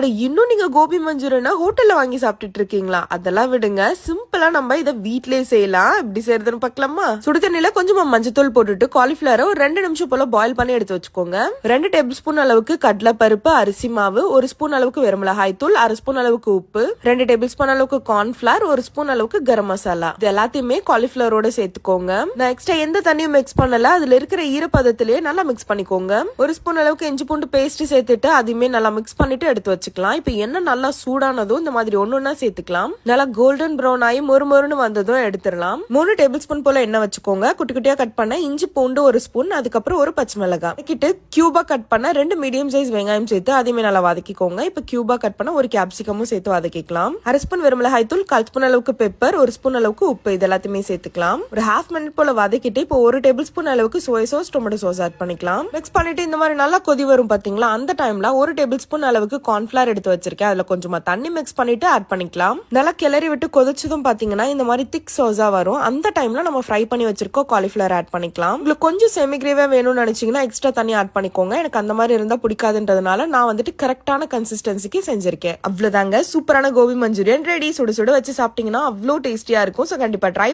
இன்னும் நீங்க கோபி மஞ்சூரியனா ஹோட்டல்ல வாங்கி சாப்பிட்டுட்டு இருக்கீங்களா? அதெல்லாம் விடுங்க, சிம்பிளா நம்ம இதை வீட்லயே செய்யலாம். எப்படி செய்யறதுன்னு பார்க்கலாமா? சுடு தண்ணியில கொஞ்சமா மஞ்சத்தூள் போட்டுட்டு காலிஃபிளவரை ஒரு 2 நிமிஷம் போல பாயில் பண்ணி எடுத்து வச்சுக்கோங்க. 2 டேபிள் ஸ்பூன் அளவுக்கு கடலை பருப்பு, அரிசி மாவு, 1 ஸ்பூன் அளவுக்கு வெறுமிளகாய் தூள், 1/2 ஸ்பூன் அளவுக்கு உப்பு, 2 டேபிள் ஸ்பூன் அளவுக்கு கார்ன்ஃபிளவர், 1 ஸ்பூன் அளவுக்கு கரம் மசாலா, இது எல்லாத்தையுமே காலிஃபிளவரோட சேர்த்துக்கோங்க. நான் எக்ஸ்ட்ரா எந்த தண்ணியும் மிக்ஸ் பண்ணல, அதுல இருக்கிற ஈரப்பதத்திலேயே நல்லா மிக்ஸ் பண்ணிக்கோங்க. 1 ஸ்பூன் அளவுக்கு இஞ்சி பூண்டு பேஸ்ட் சேர்த்துட்டு அதையுமே நல்லா மிக்ஸ் பண்ணிட்டு எடுத்து வச்சுக்கலாம். இப்ப என்ன நல்லா சூடானதும் இந்த மாதிரி ஒன்னொன்னா சேர்த்துக்கலாம். நல்லா கோல்டன் பிரவுன் ஆகி மொறுமொறுன்னு வந்ததும் எடுத்துடலாம். 3 டேபிள் ஸ்பூன் போல எண்ணெய் வச்சுக்கோங்க. குட்டி குட்டியா கட் பண்ண இஞ்சி பூண்டு 1 ஸ்பூன், அதுக்கப்புறம் 1 பச்சை மிளகாய் கிட்ட கியூபா கட் பண்ண 2 மீடியம் சைஸ் வெங்காயம் சேர்த்து அதையுமே நல்லா வதக்கிக்கோங்க. இப்ப கியூபா கட் பண்ண 1 கேப்சிகமும் சேர்த்து வதக்கிக்கலாம். 1/2 ஸ்பூன் வெறுமிளகாய் தூள், 1/4 ஸ்பூன் அளவுக்கு பெப்பர், 1 ஸ்பூன் அளவுக்கு உப்பு, இது எல்லாத்தையுமே சேர்த்துக்கலாம். ஒரு ஹாஃப் மினிட் போல வதக்கிட்டு இப்போ 1 டேபிள் ஸ்பூன் அளவுக்கு soya sauce, tomato sauce add பண்ணிக்கலாம். மிக்ஸ் பண்ணிட்டு இந்த மாதிரி நல்லா கொதி வரும் பாத்தீங்களா, அந்த டைம்ல 1 டேபிள் ஸ்பூன் அளவுக்கு கார்ன்ஃபிளவர் எடுத்து வச்சிருக்கேன். அதுல கொஞ்சமா தண்ணி மிக்ஸ் பண்ணிட்டு ஆட் பண்ணிக்கலாம். நல்லா கிளறி விட்டு கொதிச்சதும் பாத்தீங்கன்னா இந்த மாதிரி திக் சோஸா வரும். அந்த டைம்ல நம்ம ஃப்ரை பண்ணி வச்சிருக்கோம் காலிஃபிளவர் ஆட் பண்ணிக்கலாம். உங்களுக்கு கொஞ்சம் செமி கிரேவியா வேணும்னு நினைச்சீங்கன்னா எக்ஸ்ட்ரா தண்ணி ஆட் பண்ணிக்கோங்க. எனக்கு அந்த மாதிரி இருந்தா பிடிக்காதுன்றதுனால நான் வந்துட்டு கரெக்டான கன்சிஸ்டன்சிக்கு செஞ்சிருக்கேன். அவ்வளவுதாங்க, சூப்பரான கோபி மஞ்சூரியன் ரெடி. சுட சுட வச்சு சாப்பிட்டீங்கன்னா அவ்வளோ டேஸ்டியா இருக்கும். ஸோ கண்டிப்பா ட்ரை